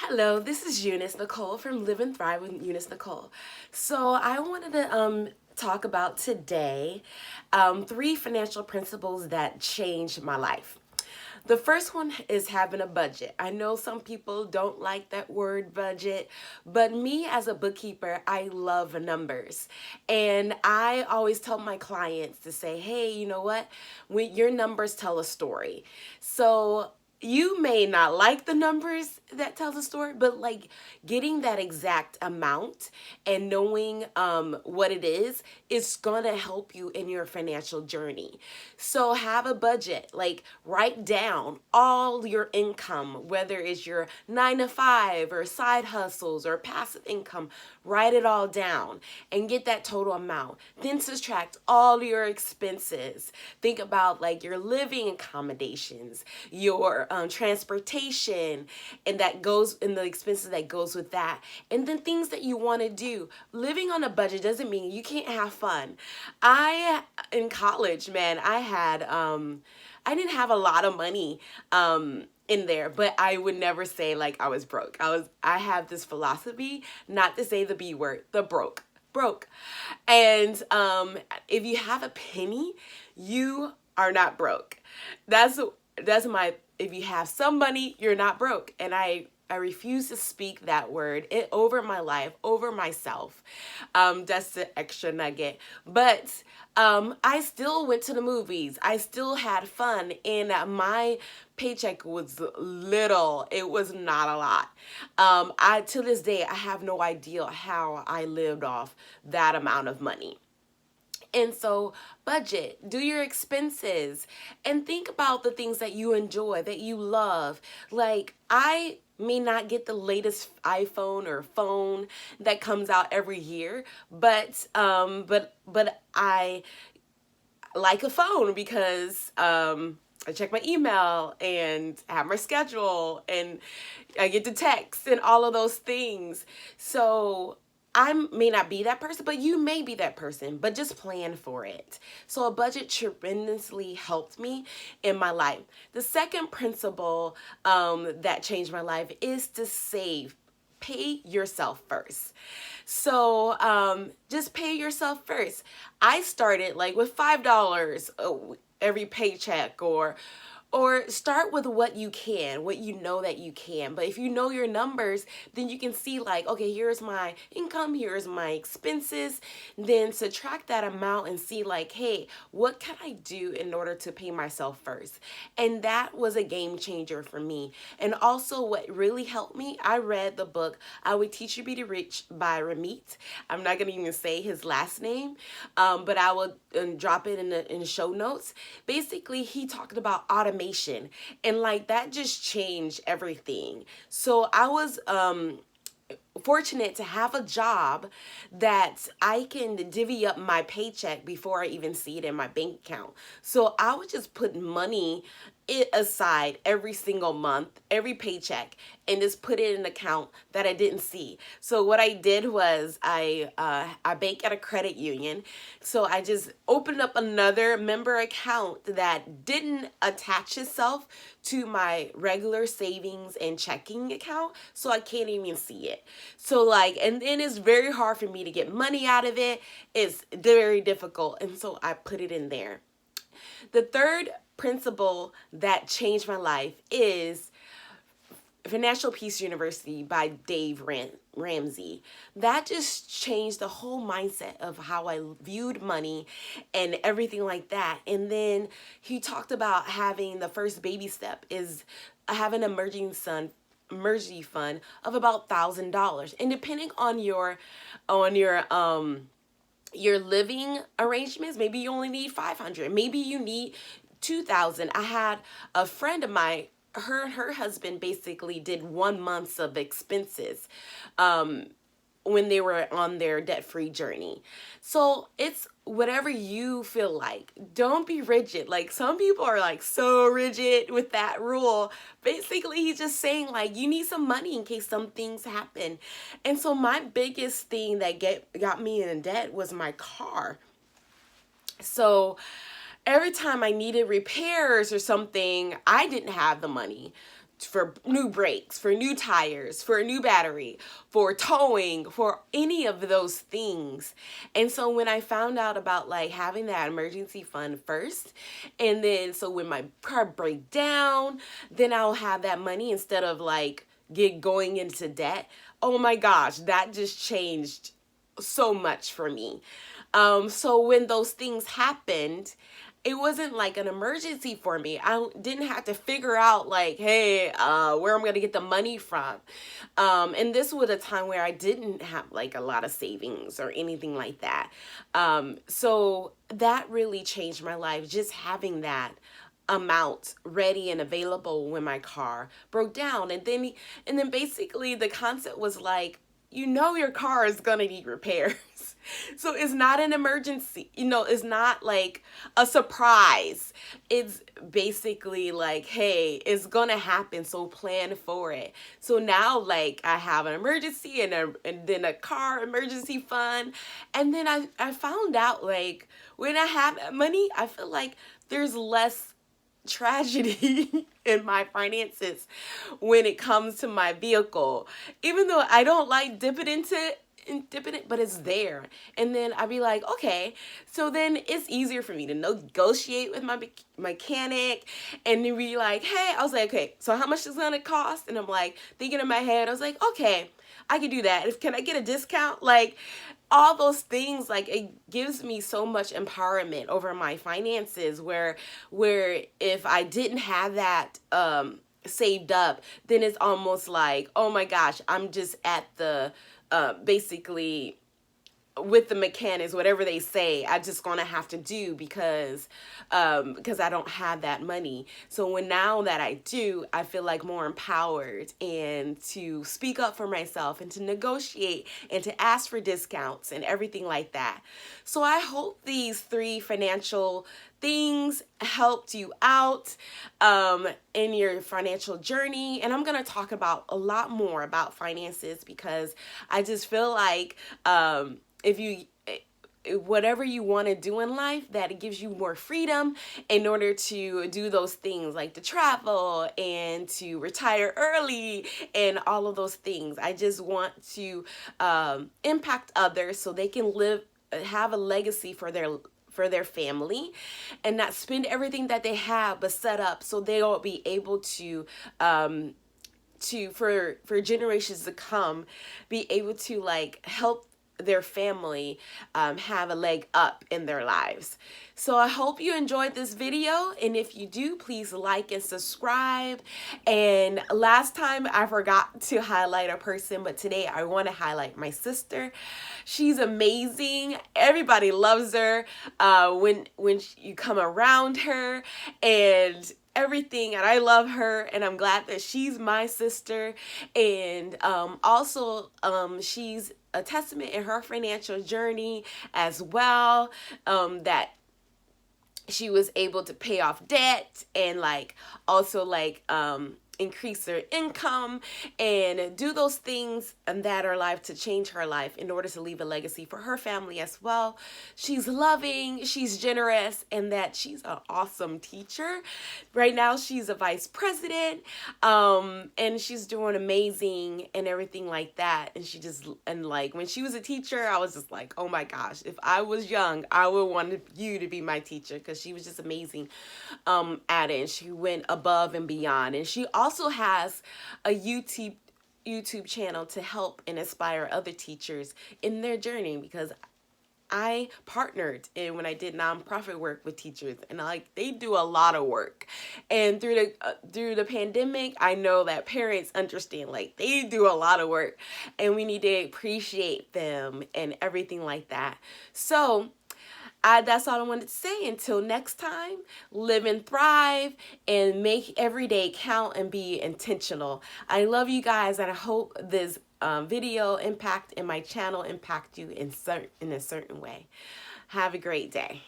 Hello, this is Eunice Nicole from Live and Thrive with Eunice Nicole. So I wanted to talk about today three financial principles that changed my life. The first one is having a budget. I know some people don't like that word budget, but me as a bookkeeper, I love numbers. And I always tell my clients to say, hey, you know what? Your numbers tell a story. So you may not like the numbers that tell the story, but like getting that exact amount and knowing what it is gonna help you in your financial journey. So have a budget, like write down all your income, whether it's your 9 to 5 or side hustles or passive income, write it all down and get that total amount. Then subtract all your expenses. Think about like your living accommodations, your transportation, and that goes in the expenses that goes with that, and then things that you want to do. Living on a budget doesn't mean you can't have fun. In college, man, I didn't have a lot of money in there, but I would never say like I was broke. I have this philosophy not to say the B word, the broke. And if you have a penny, you are not broke. That's my, if you have some money, you're not broke. And I refuse to speak that word over my life, over myself. That's the extra nugget. But I still went to the movies. I still had fun. And my paycheck was little. It was not a lot. To this day, I have no idea how I lived off that amount of money. And so budget, do your expenses, and think about the things that you enjoy, that you love. Like I may not get the latest iPhone or phone that comes out every year, but I like a phone because I check my email and have my schedule and I get to text and all of those things. So I may not be that person, but you may be that person, but just plan for it. So a budget tremendously helped me in my life. The second principle that changed my life is to save. Pay yourself first. So just pay yourself first. I started like with $5 every paycheck, or start with what you can, what you know that you can. But if you know your numbers, then you can see like, okay, here's my income, here's my expenses. Then subtract that amount and see like, hey, what can I do in order to pay myself first? And that was a game changer for me. And also what really helped me, I read the book, I Would Teach You to Be Rich by Ramit. I'm not gonna even say his last name, but I will drop it in the show notes. Basically, he talked about automation, and like that just changed everything. So I was fortunate to have a job that I can divvy up my paycheck before I even see it in my bank account. So I would just put money aside every single month, every paycheck, and just put it in an account that I didn't see. So what I did was I bank at a credit union. So I just opened up another member account that didn't attach itself to my regular savings and checking account. So I can't even see it. So like, and then it's very hard for me to get money out of it. It's very difficult. And so I put it in there. The third principle that changed my life is Financial Peace University by Dave Ramsey. That just changed the whole mindset of how I viewed money and everything like that. And then he talked about having the first baby step is having an emergency fund of about $1,000, and depending on your living arrangements, maybe you only need 500, maybe you need 2,000. I had a friend of mine, her and her husband basically did 1 month of expenses when they were on their debt-free journey. So it's whatever you feel like. Don't be rigid. Like some people are like so rigid with that rule. Basically, he's just saying like you need some money in case some things happen. And so my biggest thing that got me in debt was my car. So every time I needed repairs or something, I didn't have the money. for new brakes, for new tires, for a new battery, for towing, for any of those things. And so when I found out about like having that emergency fund first, and then so when my car break down, then I'll have that money instead of like going into debt. Oh my gosh, that just changed so much for me. So when those things happened, it wasn't like an emergency for me. I didn't have to figure out like, hey, where I'm gonna get the money from. And this was a time where I didn't have like a lot of savings or anything like that. So that really changed my life, just having that amount ready and available when my car broke down. And then basically the concept was like, your car is gonna need repairs. So it's not an emergency, it's not like a surprise. It's basically like, hey, it's gonna happen, so plan for it. So now like I have an emergency and then a car emergency fund. And then I found out like when I have that money, I feel like there's less tragedy in my finances when it comes to my vehicle, even though I don't like dipping it, but it's there. And then I'd be like, okay, so then it's easier for me to negotiate with my mechanic and then be like, hey, I was like, okay, so how much is it gonna cost? And I'm like thinking in my head, I was like, okay, I can do that. Can I get a discount? Like all those things, like it gives me so much empowerment over my finances where if I didn't have that saved up, then it's almost like, oh my gosh, I'm just at the basically with the mechanics, whatever they say, I just gonna have to do because I don't have that money. So now that I do, I feel like more empowered and to speak up for myself and to negotiate and to ask for discounts and everything like that. So I hope these 3 financial things helped you out in your financial journey. And I'm going to talk about a lot more about finances because I just feel like if you whatever you want to do in life, that it gives you more freedom in order to do those things like to travel and to retire early and all of those things. I just want to impact others so they can have a legacy for their family and not spend everything that they have, but set up so they'll be able to for generations to come, be able to like help their family have a leg up in their lives. So I hope you enjoyed this video, and if you do, please like and subscribe. And last time I forgot to highlight a person, but today I want to highlight my sister. She's amazing. Everybody loves her when you come around her and everything, and I love her, and I'm glad that she's my sister. And also she's a testament in her financial journey as well, that she was able to pay off debt and like also like increase her income and do those things that are life to change her life in order to leave a legacy for her family as well. She's loving, she's generous, and that she's an awesome teacher. Right now she's a vice president, and she's doing amazing and everything like that. And like when she was a teacher, I was just like, oh my gosh, if I was young, I would want you to be my teacher, because she was just amazing at it, and she went above and beyond. And she also has a YouTube channel to help and inspire other teachers in their journey, because I partnered in when I did nonprofit work with teachers, and like they do a lot of work. And through the pandemic, I know that parents understand like they do a lot of work, and we need to appreciate them and everything like that. So that's all I wanted to say. Until next time, live and thrive and make every day count and be intentional. I love you guys, and I hope this video impact and my channel impact you in a certain way. Have a great day.